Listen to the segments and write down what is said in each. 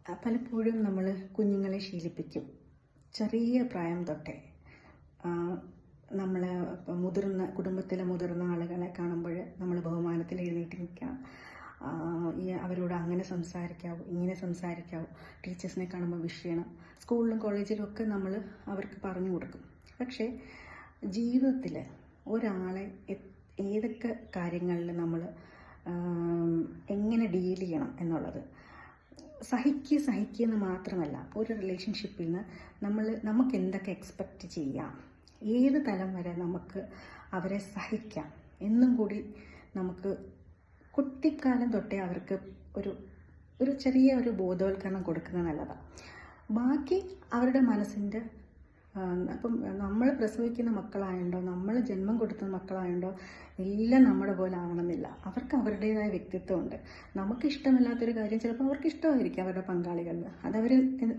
പലപ്പോഴും നമ്മൾ കുഞ്ഞുങ്ങളെ ശീലിപ്പിക്കും. ചെറിയ പ്രായം തൊട്ടേ നമ്മൾ കുടുംബത്തിലെ മുതിർന്ന ആളുകളെ കാണുമ്പോൾ നമ്മൾ ബഹുമാനത്തിൽ എഴുന്നേറ്റ് നിൽക്കണം. അവരോട് അങ്ങനെ സംസാരിക്കാവൂ, ഇങ്ങനെ സംസാരിക്കാവൂ. ടീച്ചേഴ്സിനെ കാണുമ്പോൾ വിഷ് ചെയ്യണം. സ്കൂളിലും കോളേജിലും ഒക്കെ നമ്മൾ അവർക്ക് പറഞ്ഞു കൊടുക്കും. പക്ഷേ ജീവിതത്തിൽ ഒരാളെ ഏതൊക്കെ കാര്യങ്ങളിൽ നമ്മൾ എങ്ങനെ ഡീൽ ചെയ്യണം എന്നുള്ളത് സഹിക്കുക എന്ന് മാത്രമല്ല, ഒരു റിലേഷൻഷിപ്പിൽ നിന്ന് നമുക്ക് എന്തൊക്കെ എക്സ്പെക്റ്റ് ചെയ്യാം, ഏത് തലം വരെ നമുക്ക് അവരെ സഹിക്കാം എന്നും കൂടി നമുക്ക് കുട്ടിക്കാലം തൊട്ടേ അവർക്ക് ഒരു ചെറിയ ഒരു ബോധവൽക്കരണം കൊടുക്കുന്നത് നല്ലതാണ്. ബാക്കി അവരുടെ മനസ്സിൻ്റെ അപ്പം നമ്മൾ പ്രസവിക്കുന്ന മക്കളായതുകൊണ്ടോ നമ്മൾ ജന്മം കൊടുത്ത മക്കളായതുകൊണ്ടോ എല്ലാം നമ്മുടെ പോലെ ആവണമെന്നില്ല. അവർക്ക് അവരുടേതായ വ്യക്തിത്വമുണ്ട്. നമുക്ക് ഇഷ്ടമില്ലാത്തൊരു കാര്യം ചിലപ്പോൾ അവർക്ക് ഇഷ്ടമായിരിക്കും അവരുടെ പങ്കാളികളിൽ.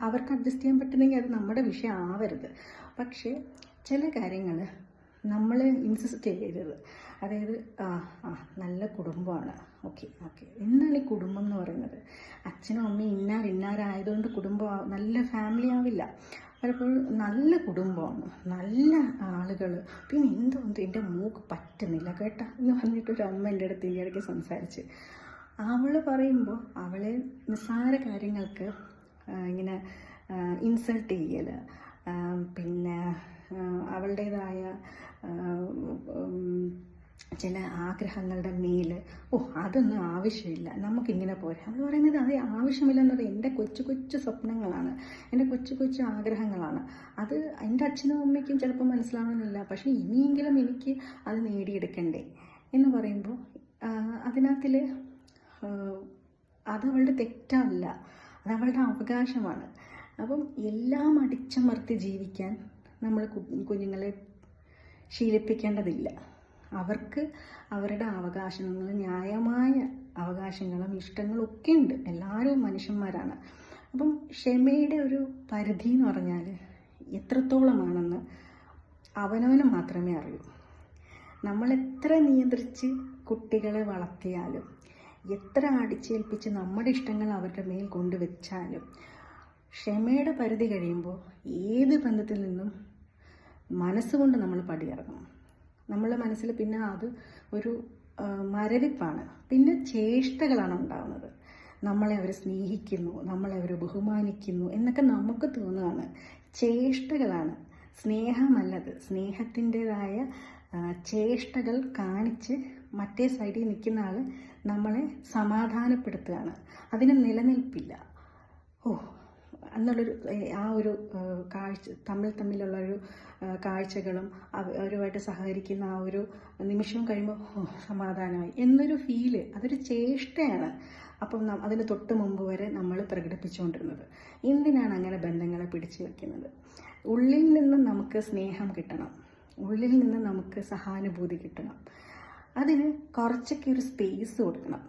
അവർക്ക് അഡ്ജസ്റ്റ് ചെയ്യാൻ പറ്റുന്നെങ്കിൽ അത് നമ്മുടെ വിഷയം ആവരുത്. പക്ഷേ ചില കാര്യങ്ങൾ നമ്മൾ ഇൻസിസ്റ്റ് ചെയ്യരുത്. അതായത് നല്ല കുടുംബമാണ്, ഓക്കെ എന്താണ് ഈ കുടുംബം എന്ന് പറയുന്നത്? അച്ഛനും അമ്മയും ഇന്നാരായതുകൊണ്ട് കുടുംബം നല്ല ഫാമിലി ആവില്ല. പലപ്പോഴും നല്ല കുടുംബമാണ്, നല്ല ആളുകൾ. പിന്നെ എൻ്റെ മൂക്ക് പറ്റുന്നില്ല കേട്ടോ എന്ന് പറഞ്ഞിട്ടൊരു അമ്മ എൻ്റെ അടുത്ത് ഈ ഇടയ്ക്ക് സംസാരിച്ച്. അവൾ പറയുമ്പോൾ അവളെ നിസ്സാര കാര്യങ്ങൾക്ക് ഇങ്ങനെ ഇൻസൾട്ട് ചെയ്യൽ, പിന്നെ അവളുടേതായ ചില ആഗ്രഹങ്ങളുടെ മേൽ അതൊന്നും ആവശ്യമില്ല, നമുക്കിങ്ങനെ പോരാ എന്ന് പറയുന്നത്. അത് ആവശ്യമില്ലെന്നത് എൻ്റെ കൊച്ചു സ്വപ്നങ്ങളാണ്, എൻ്റെ കൊച്ചു ആഗ്രഹങ്ങളാണ്. അത് എൻ്റെ അച്ഛനും അമ്മയ്ക്കും ചിലപ്പോൾ മനസ്സിലാവണമെന്നില്ല. പക്ഷേ ഇനിയെങ്കിലും എനിക്ക് അത് നേടിയെടുക്കണ്ടേ എന്ന് പറയുമ്പോൾ അതിനകത്തിൽ അത് അവളുടെ തെറ്റല്ല, അത് അവളുടെ അവകാശമാണ്. അപ്പം എല്ലാം അടിച്ചമർത്തി ജീവിക്കാൻ നമ്മൾ കുഞ്ഞുങ്ങളെ ശീലിപ്പിക്കേണ്ടതില്ല. അവർക്ക് അവരുടെ അവകാശങ്ങൾ, ന്യായമായ അവകാശങ്ങളും ഇഷ്ടങ്ങളും ഒക്കെ ഉണ്ട്. എല്ലാവരും മനുഷ്യന്മാരാണ്. അപ്പം ക്ഷമയുടെ ഒരു പരിധി എന്ന് പറഞ്ഞാൽ എത്രത്തോളമാണെന്ന് അവനവന് മാത്രമേ അറിയൂ. നമ്മൾ എത്ര നിയന്ത്രിച്ച് കുട്ടികളെ വളർത്തിയാലും, എത്ര അടിച്ചേൽപ്പിച്ച് നമ്മുടെ ഇഷ്ടങ്ങൾ അവരുടെ മേൽ കൊണ്ടുവച്ചാലും, ക്ഷമയുടെ പരിധി കഴിയുമ്പോൾ ഏത് ബന്ധത്തിൽ നിന്നും മനസ്സുകൊണ്ട് നമ്മൾ പടിയിറങ്ങും. നമ്മളുടെ മനസ്സിൽ പിന്നെ അത് ഒരു മരവിപ്പാണ്, പിന്നെ ചേഷ്ടകളാണ് ഉണ്ടാകുന്നത്. നമ്മളെ അവർ സ്നേഹിക്കുന്നു, നമ്മളെ അവർ ബഹുമാനിക്കുന്നു എന്നൊക്കെ നമുക്ക് തോന്നുകയാണ്. ചേഷ്ടകളാണ്, സ്നേഹമല്ലത്. സ്നേഹത്തിൻ്റെതായ ചേഷ്ടകൾ കാണിച്ച് മറ്റേ സൈഡിൽ നിൽക്കുന്ന ആൾ നമ്മളെ സമാധാനപ്പെടുത്തുകയാണ്. അതിന് നിലനിൽപ്പില്ല. എന്നുള്ളൊരു ഒരു കാഴ്ച, തമ്മിലുള്ളൊരു കാഴ്ചകളും അവരുമായിട്ട് സഹകരിക്കുന്ന ഒരു നിമിഷവും കഴിയുമ്പോൾ സമാധാനമായി എന്നൊരു ഫീല്, അതൊരു ചേഷ്ടയാണ്. അപ്പം അതിന് തൊട്ട് മുമ്പ് വരെ നമ്മൾ പ്രകടിപ്പിച്ചുകൊണ്ടിരുന്നത്. എന്തിനാണ് അങ്ങനെ ബന്ധങ്ങളെ പിടിച്ചു വയ്ക്കുന്നത്? ഉള്ളിൽ നിന്ന് നമുക്ക് സ്നേഹം കിട്ടണം, ഉള്ളിൽ നിന്ന് നമുക്ക് സഹാനുഭൂതി കിട്ടണം. അതിന് കുറച്ചൊക്കെ ഒരു സ്പേസ് കൊടുക്കണം.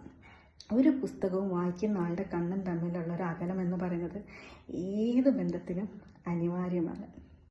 ഒരു പുസ്തകവും വായിക്കുന്ന ആളുടെ കണ്ണും തമ്മിലുള്ള ഒരു അകലം എന്ന് പറയുന്നത് ഏത് ബന്ധത്തിനും അനിവാര്യമാണ്.